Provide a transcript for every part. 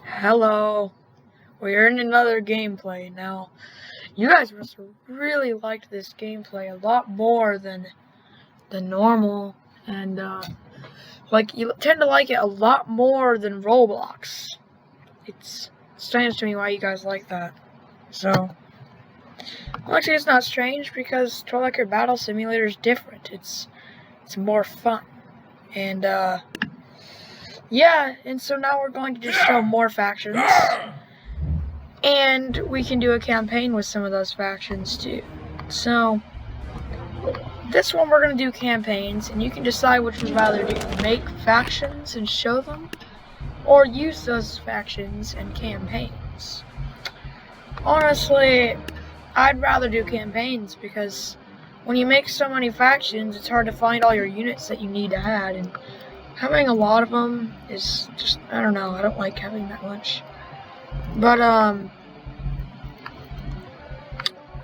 Hello. We're in another gameplay now. You guys must have really liked this gameplay a lot more than the normal, and you tend to like it a lot more than Roblox. It's strange to me why you guys like that. So, well, actually, it's not strange because Trollhacker Battle Simulator is different. It's more fun, and yeah, and so now we're going to just show more factions, and we can do a campaign with some of those factions too. So, this one we're going to do campaigns, and you can decide which you'd rather do. Make factions and show them, or use those factions and campaigns. Honestly, I'd rather do campaigns because when you make so many factions, it's hard to find all your units that you need to add, and having a lot of them is just, I don't know, I don't like having that much. But,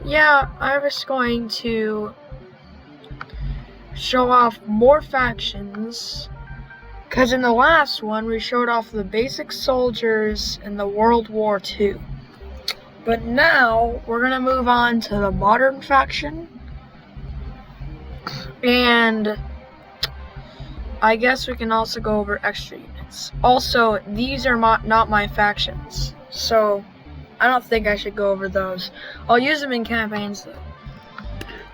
yeah, I was going to show off more factions, because in the last one, we showed off the basic soldiers in the World War II. But now, we're going to move on to the modern faction, and I guess we can also go over extra units. Also, these are not my factions, so I don't think I should go over those. I'll use them in campaigns though.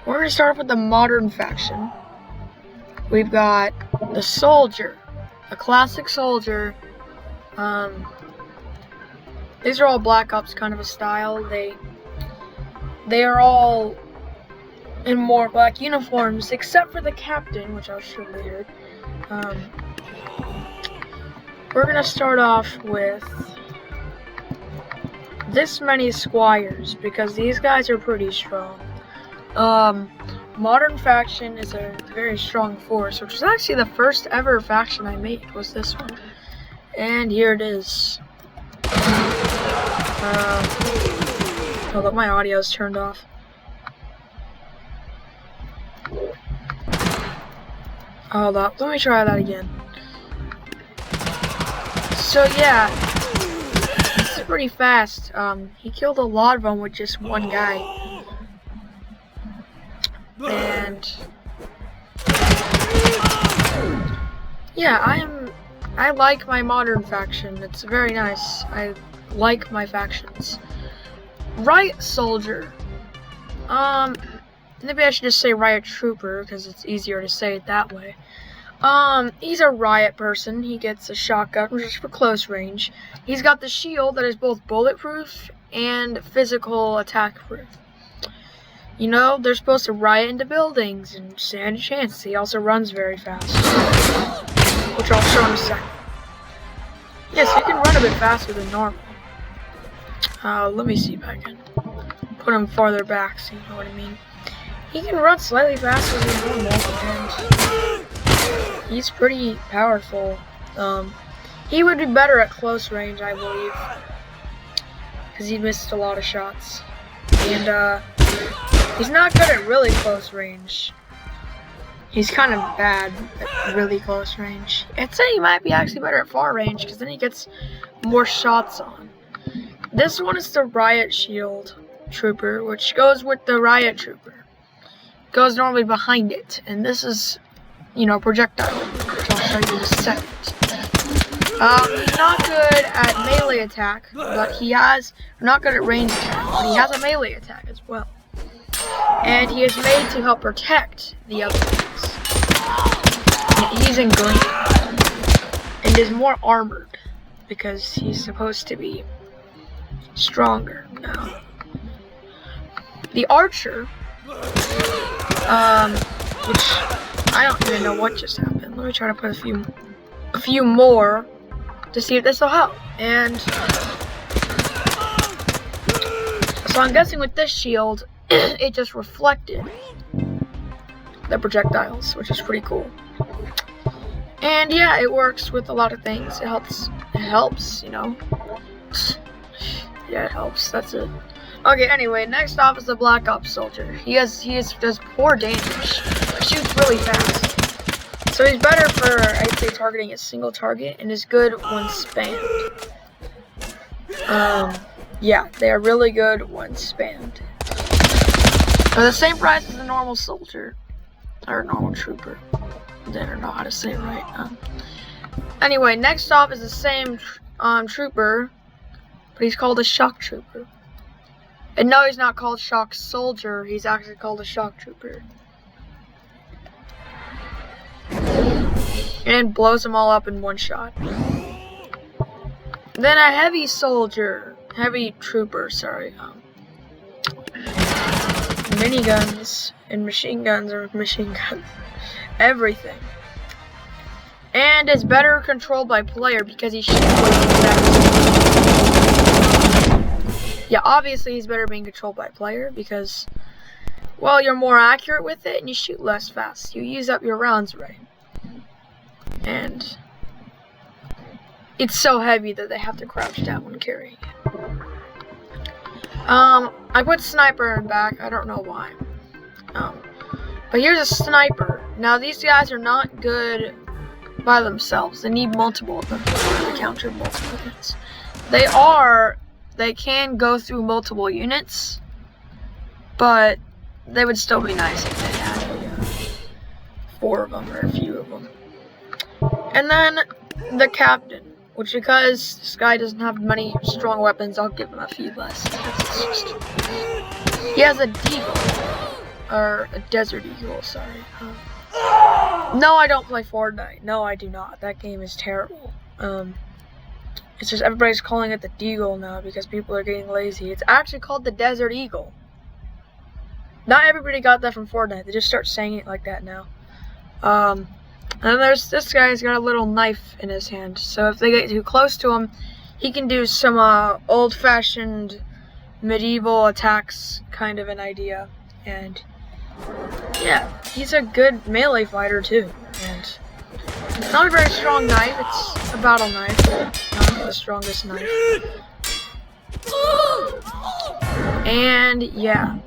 We're going to start off with the modern faction. We've got the soldier, a classic soldier. These are all Black Ops kind of a style. They are all in more black uniforms, except for the captain, which I'll show later. We're gonna start off with this many squires because these guys are pretty strong. Modern faction is a very strong force, which is actually the first ever faction I made, was this one. And here it is. Hold up, my audio's turned off. Hold up, let me try that again. So yeah, this is pretty fast. He killed a lot of them with just one guy. And yeah, I like my modern faction. It's very nice. I like my factions. Riot Soldier. Maybe I should just say Riot Trooper because it's easier to say it that way. He's a riot person. He gets a shotgun, which is for close range. He's got the shield that is both bulletproof and physical attack proof. You know, they're supposed to riot into buildings and stand a chance. He also runs very fast, which I'll show in a second. Yes, he can run a bit faster than normal. Let me see if I can put him farther back so you know what I mean. He can run slightly faster than normal, and he's pretty powerful. He would be better at close range, I believe, because he missed a lot of shots. And he's not good at really close range. He's kind of bad at really close range. I'd say he might be actually better at far range, because then he gets more shots on. This one is the Riot Shield Trooper, which goes with the Riot Trooper. Goes normally behind it, and this is, you know, projectile, which I'll show you in a second. He's not good at melee attack, but not good at range attack, but he has a melee attack as well. And he is made to help protect the other ones. He's in green, and is more armored, because he's supposed to be stronger now. The Archer, which I don't even know what just happened. Let me try to put a few more to see if this will help. And so I'm guessing with this shield, it just reflected the projectiles, which is pretty cool. And yeah, it works with a lot of things. It helps, you know. Yeah, it helps. That's it. Okay, anyway, next off is the Black Ops Soldier. He does poor damage, but shoots really fast. So he's better for, I'd say, targeting a single target, and is good when spammed. Yeah, they are really good when spammed. For the same price as a normal soldier, or a normal trooper. I don't know how to say it right. Anyway, next off is the same trooper, but he's called a shock trooper. And no, he's not called shock soldier, he's actually called a shock trooper. And blows them all up in one shot. Then a heavy trooper, sorry. Miniguns and machine guns, everything. And is better controlled by player because he shoots fast. Yeah, obviously he's better being controlled by player because, well, you're more accurate with it and you shoot less fast. You use up your rounds right. And it's so heavy that they have to crouch down when carrying it. I put sniper in back. I don't know why. But here's a sniper. Now these guys are not good by themselves. They need multiple of them to counter multiple units. They can go through multiple units, but they would still be nice if they had 4 of them or a few of them. And then the captain, which because this guy doesn't have many strong weapons, I'll give him a few less. He has a deagle, or a desert eagle, sorry. No, I don't play Fortnite. No, I do not. That game is terrible. It's just everybody's calling it the deagle now because people are getting lazy. It's actually called the Desert Eagle. Not everybody got that from Fortnite. They just start saying it like that now. And then there's this guy's got a little knife in his hand. So if they get too close to him, he can do some old-fashioned medieval attacks, kind of an idea. And yeah, he's a good melee fighter too. And it's not a very strong knife. It's a battle knife, not the strongest knife. And yeah,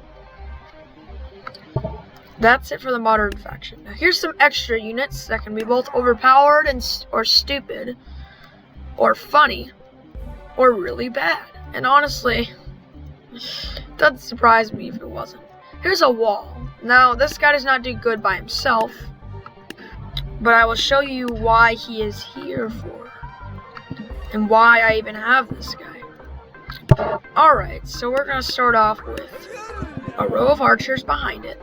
that's it for the modern faction. Now here's some extra units that can be both overpowered or stupid, or funny, or really bad. And honestly, it doesn't surprise me if it wasn't. Here's a wall. Now this guy does not do good by himself, but I will show you why he is here for, and why I even have this guy. Alright, so we're gonna start off with a row of archers behind it,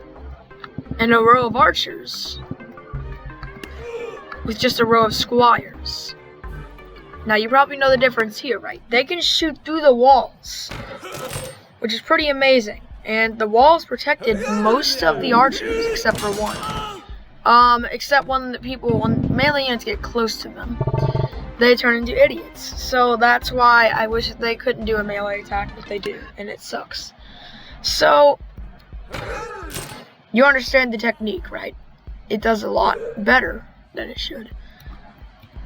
and a row of archers with just a row of squires. Now you probably know the difference here, right? They can shoot through the walls, which is pretty amazing. And the walls protected most of the archers except for one. Except when melee units get close to them, they turn into idiots. So that's why I wish they couldn't do a melee attack, but they do, and it sucks. So you understand the technique, right? It does a lot better than it should.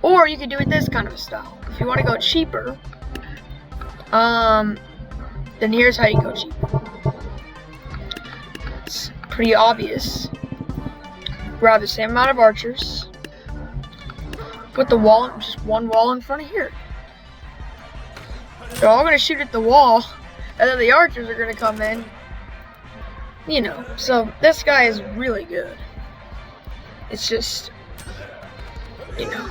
Or you could do it this kind of a style. If you want to go cheaper, then here's how you go cheaper. It's pretty obvious. Grab the same amount of archers. Put the wall, just one wall in front of here. They're all going to shoot at the wall, and then the archers are going to come in. You know, so this guy is really good. It's just, you know,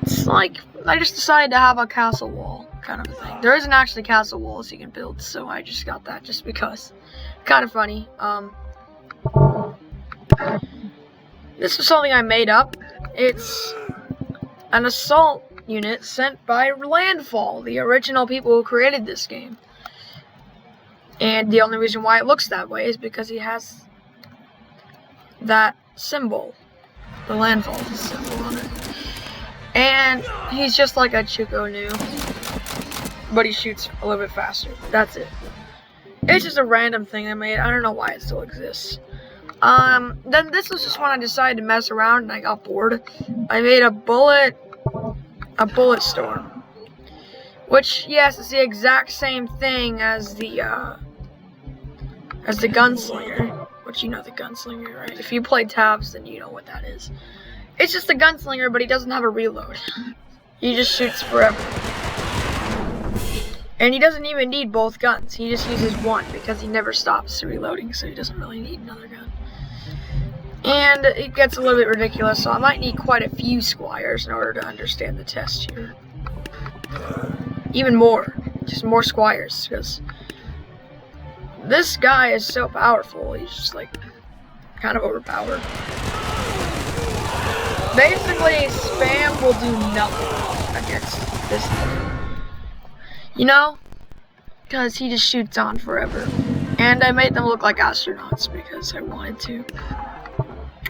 it's like I just decided to have a castle wall kind of a thing. There isn't actually castle walls you can build, so I just got that just because. Kind of funny. This is something I made up. It's an assault unit sent by Landfall, the original people who created this game. And the only reason why it looks that way is because he has that symbol, the Landfall symbol on it. And he's just like a Chuko Nu, but he shoots a little bit faster. That's it. It's just a random thing I made. I don't know why it still exists. Then this was just when I decided to mess around and I got bored. I made a bullet storm, which, yes, is the exact same thing as the gunslinger, which you know the gunslinger, right? If you play tabs, then you know what that is. It's just a gunslinger, but he doesn't have a reload. He just shoots forever. And he doesn't even need both guns. He just uses one because he never stops reloading, so he doesn't really need another gun. And it gets a little bit ridiculous, so I might need quite a few squires in order to understand the test here. Even more. Just more squires, because this guy is so powerful. He's just like kind of overpowered. Basically, spam will do nothing against this thing. You know? Because he just shoots on forever. And I made them look like astronauts because I wanted to.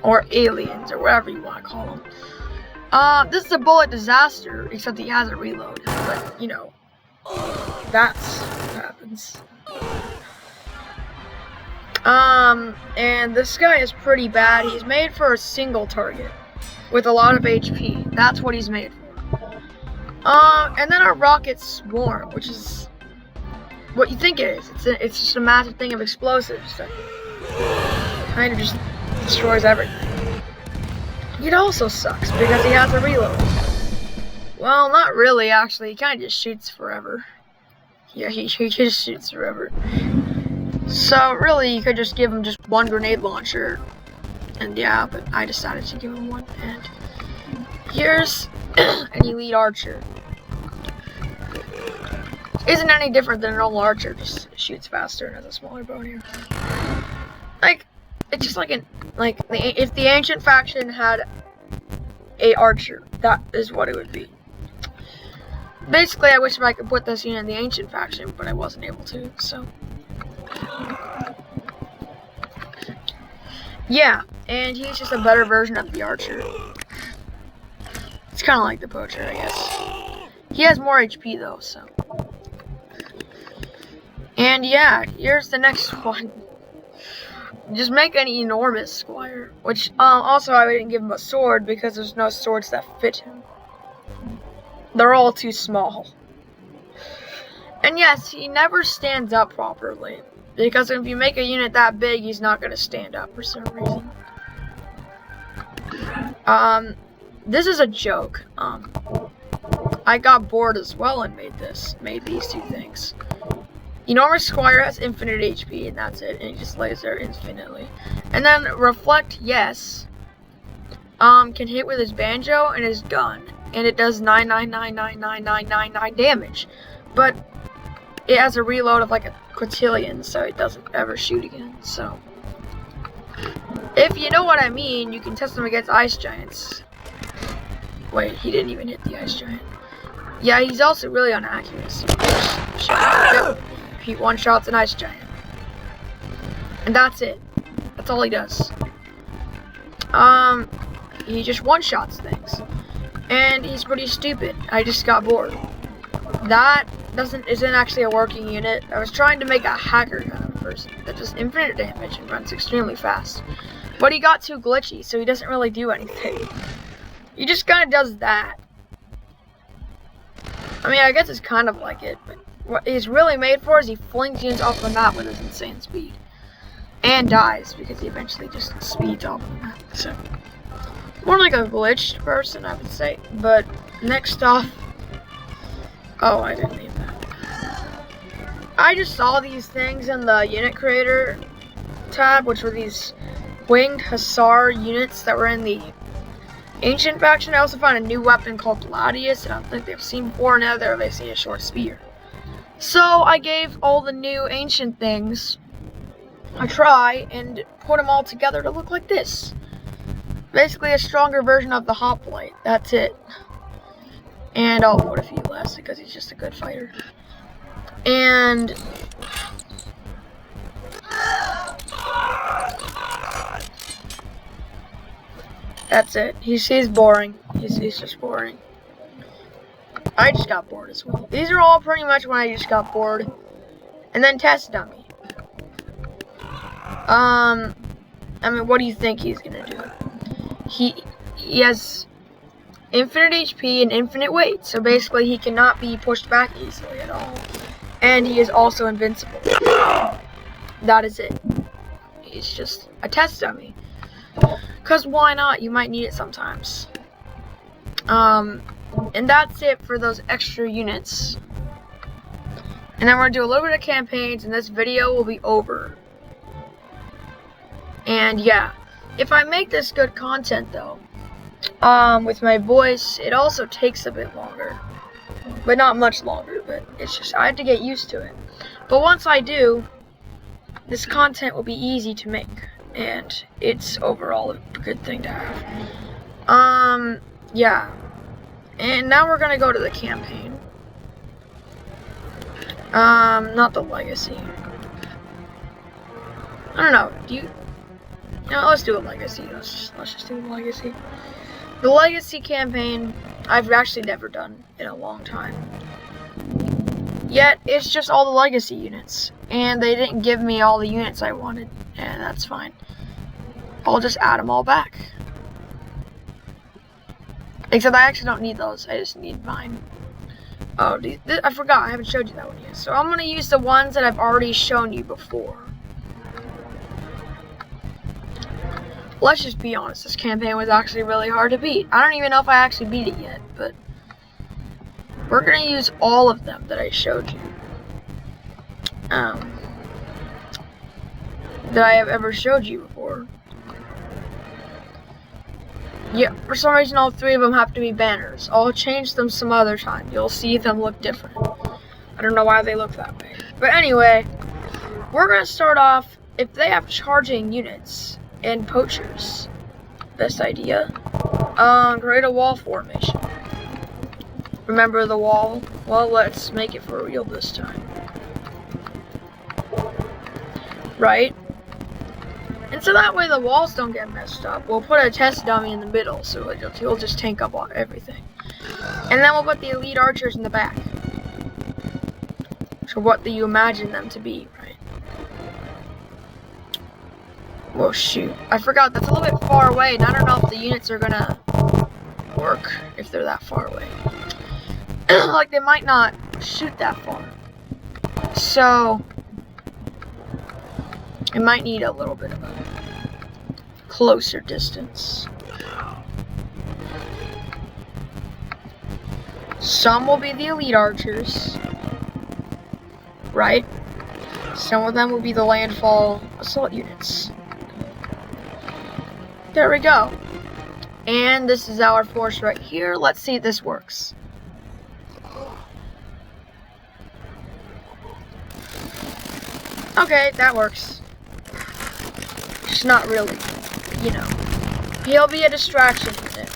Or aliens, or whatever you want to call them. This is a bullet disaster, except he has a reload. But, you know, that's what happens. And this guy is pretty bad. He's made for a single target with a lot of HP. That's what he's made for. And then our rocket swarm, which is what you think it is. It's just a massive thing of explosives that kind of just destroys everything. It also sucks because he has a reload. Well, not really, actually. He kind of just shoots forever. Yeah, he just shoots forever. So, really, you could just give him just one grenade launcher. And yeah, but I decided to give him one. And here's an elite archer. Isn't any different than an normal archer, just shoots faster and has a smaller bow here. Like, it's just like if the ancient faction had a archer, that is what it would be. Basically, I wish I could put this unit in the ancient faction, but I wasn't able to, so. Yeah, and he's just a better version of the archer. It's kind of like the poacher, I guess. He has more HP though, so. And yeah, here's the next one. Just make an enormous squire, which also I didn't give him a sword because there's no swords that fit him. They're all too small. And yes, he never stands up properly because if you make a unit that big, he's not going to stand up for some reason. This is a joke. I got bored as well and made these two things. Enormous Squire has infinite HP, and that's it, and he just lays there infinitely. And then Reflect, yes, can hit with his banjo and his gun, and it does 9999999 damage, but it has a reload of like a quintillion, so it doesn't ever shoot again. So, if you know what I mean, you can test him against Ice Giants. Wait, he didn't even hit the Ice Giant. Yeah, he's also really inaccurate. So he one-shots an Ice Giant. And that's it. That's all he does. He just one-shots things. And he's pretty stupid. I just got bored. That isn't actually a working unit. I was trying to make a hacker kind of person that does infinite damage and runs extremely fast. But he got too glitchy, so he doesn't really do anything. He just kind of does that. I mean, I guess it's kind of like it, but what he's really made for is he flings units off the map with his insane speed. And dies, because he eventually just speeds off the map. So, more like a glitched person, I would say. But, next off... Oh, I didn't need that. I just saw these things in the unit creator tab, which were these winged hussar units that were in the ancient faction. I also found a new weapon called Gladius. I don't think they've seen before. Now they've seen a short spear. So I gave all the new ancient things a try and put them all together to look like this. Basically a stronger version of the Hoplite. That's it. And I'll put a few less because he's just a good fighter. And that's it. He's boring. He's just boring. I just got bored as well. These are all pretty much when I just got bored. And then Test Dummy. I mean, what do you think he's gonna do? He has infinite HP and infinite weight, so basically he cannot be pushed back easily at all. And he is also invincible. That is it. It's just a test dummy. Because why not? You might need it sometimes. And that's it for those extra units. And then we're going to do a little bit of campaigns, and this video will be over. And yeah, if I make this good content though, with my voice, it also takes a bit longer. But not much longer, but it's just, I have to get used to it. But once I do, this content will be easy to make. And it's overall a good thing to have. Yeah. And now we're gonna go to the campaign. Not the legacy. I don't know. Let's do a legacy. Let's just do a legacy. The legacy campaign, I've actually never done in a long time. Yet, it's just all the legacy units. And they didn't give me all the units I wanted. And that's fine. I'll just add them all back. Except I actually don't need those. I just need mine. Oh, I forgot. I haven't showed you that one yet. So I'm going to use the ones that I've already shown you before. Let's just be honest. This campaign was actually really hard to beat. I don't even know if I actually beat it yet. But we're going to use all of them that I showed you. That I have ever showed you before. Yeah, for some reason all three of them have to be banners. I'll change them some other time. You'll see them look different. I don't know why they look that way. But anyway, we're going to start off, if they have charging units and poachers. Best idea. Create a wall formation. Remember the wall? Well, let's make it for real this time. Right? And so that way the walls don't get messed up. We'll put a test dummy in the middle, so he'll just tank up everything. And then we'll put the elite archers in the back. So what do you imagine them to be, right? Well, shoot. I forgot, that's a little bit far away, and I don't know if the units are gonna work if they're that far away. Like, they might not shoot that far. So it might need a little bit of a closer distance. Some will be the elite archers, right? Some of them will be the landfall assault units. There we go. And this is our force right here. Let's see if this works. Okay, that works. Just not really, you know. He'll be a distraction with it.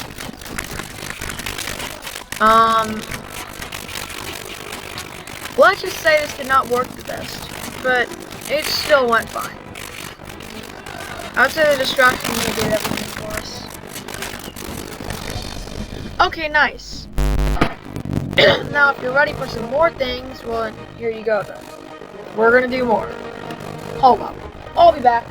Let's just say this did not work the best, but it still went fine. I would say the distraction did everything for us. Okay, nice. Now, if you're ready for some more things, well, here you go then. We're gonna do more. Hold up. I'll be back.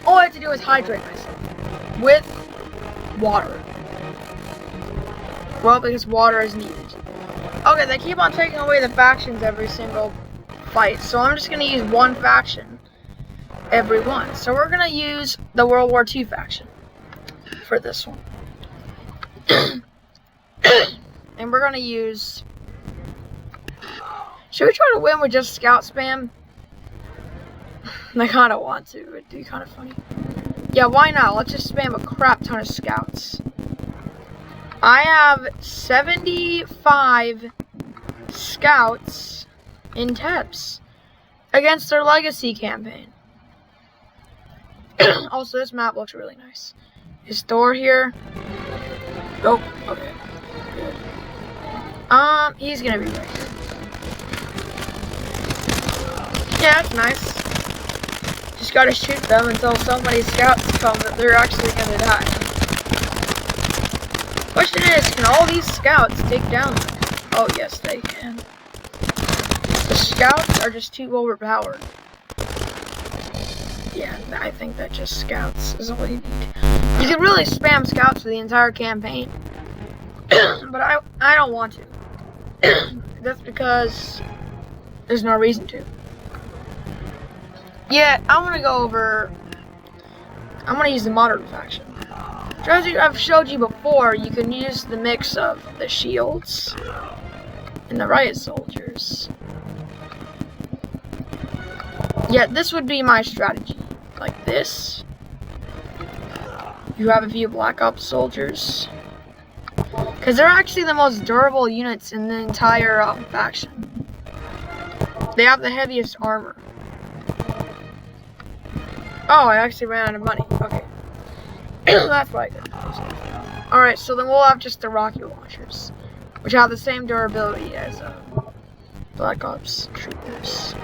All I have to do is hydrate myself with water. Well, because water is needed. Okay, they keep on taking away the factions every single fight, so I'm just going to use one faction every one. So we're going to use the World War II faction for this one. And we're going to use... Should we try to win with just scout spam? I kind of want to. It'd be kind of funny. Yeah, why not? Let's just spam a crap ton of scouts. I have 75 scouts in Teps against their legacy campaign. Also, this map looks really nice. Is Thor here? Oh, okay. Good. He's gonna be right here. Yeah, that's nice. Just gotta shoot them until so many scouts come that they're actually gonna die. Question is, can all these scouts take down them? Oh yes, they can. The scouts are just too overpowered. Yeah, I think that just scouts is all you need. You could really spam scouts for the entire campaign. But I don't want to. That's because there's no reason to. Yeah, I'm gonna use the modern faction. As I've showed you before, you can use the mix of the shields and the riot soldiers. Yeah, this would be my strategy. Like this. You have a few Black Ops soldiers. Because they're actually the most durable units in the entire faction. They have the heaviest armor. Oh, I actually ran out of money. Okay. That's what I did. Alright, so then we'll have just the rocket launchers, which have the same durability as Black Ops troopers.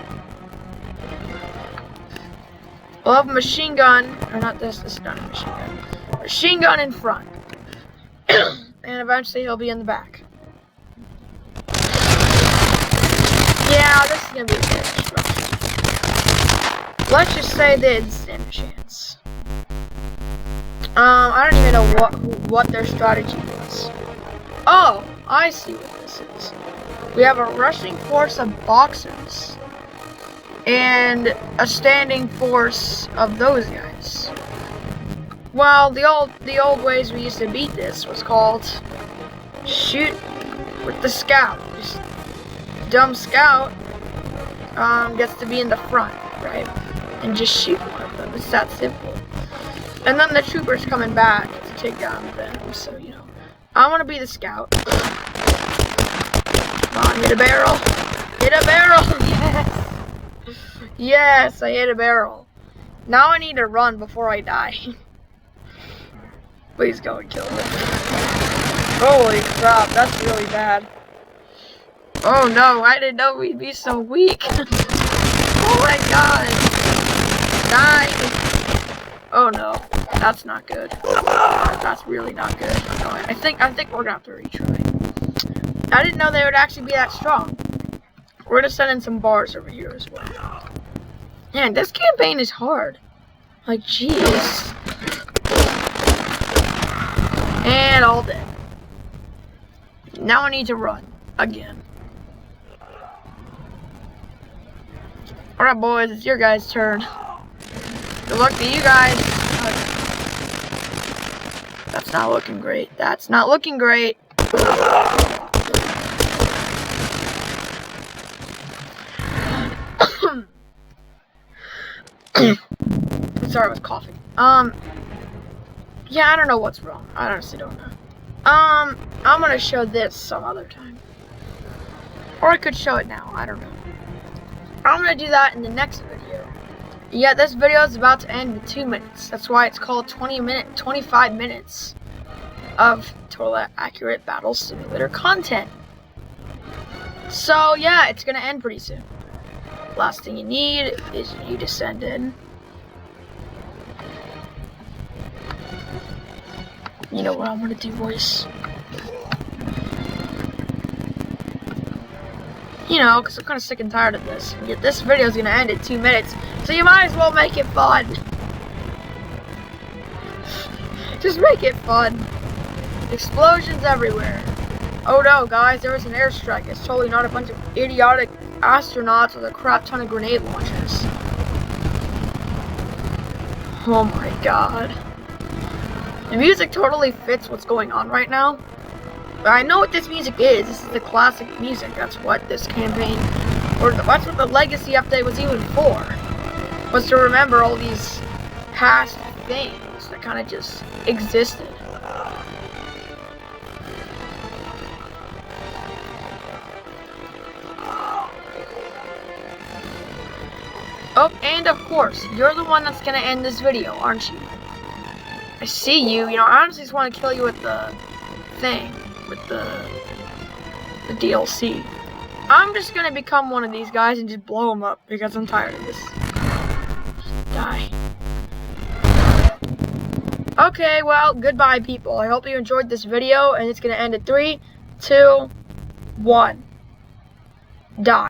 We'll have a machine gun, or not this is not a machine gun. Machine gun in front. And eventually he'll be in the back. Yeah, this is gonna be a good Let's just say they didn't stand a chance. I don't even know what their strategy is. Oh, I see what this is. We have a rushing force of boxers and a standing force of those guys. Well, the old ways we used to beat this was called shoot with the scout. Just dumb scout gets to be in the front, right? And just shoot one of them. It's that simple. And then the troopers coming back to take down them. So, you know, I want to be the scout. Come on, hit a barrel. Hit a barrel. Yes. Yes, I hit a barrel. Now I need to run before I die. Please go and kill me. Holy crap, that's really bad. Oh no, I didn't know we'd be so weak. Oh my god. Die. Oh no, that's not good. That's really not good. No, I think we're gonna have to retry. I didn't know they would actually be that strong. We're gonna send in some bars over here as well. Man, this campaign is hard. Like, jeez. And all dead. Now I need to run again. Alright, boys, it's your guys' turn. Good luck to you guys. That's not looking great. That's not looking great. Sorry, I was coughing. Yeah, I don't know what's wrong. I honestly don't know. I'm gonna show this some other time. Or I could show it now. I don't know. I'm gonna do that in the next video. Yeah, this video is about to end in 2 minutes. That's why it's called 25 minutes of Total Accurate Battle Simulator content. So yeah, it's gonna end pretty soon. Last thing you need is you to send in. You know what I'm gonna do, boys? You know, because I'm kind of sick and tired of this. And yet this video is gonna end in 2 minutes, so you might as well make it fun. Just make it fun. Explosions everywhere. Oh no, guys, there was an airstrike. It's totally not a bunch of idiotic astronauts with a crap ton of grenade launchers. Oh my god. The music totally fits what's going on right now. But I know what this music is. This is the classic music. That's what this campaign, or that's what the legacy update was even for. Was to remember all these past things that kind of just existed. Oh, and of course, you're the one that's gonna end this video, aren't you? I see you. You know, I honestly just want to kill you with the thing, with the DLC. I'm just gonna become one of these guys and just blow them up because I'm tired of this. Die. Okay, well, goodbye, people. I hope you enjoyed this video, and it's going to end at 3, 2, 1. Die.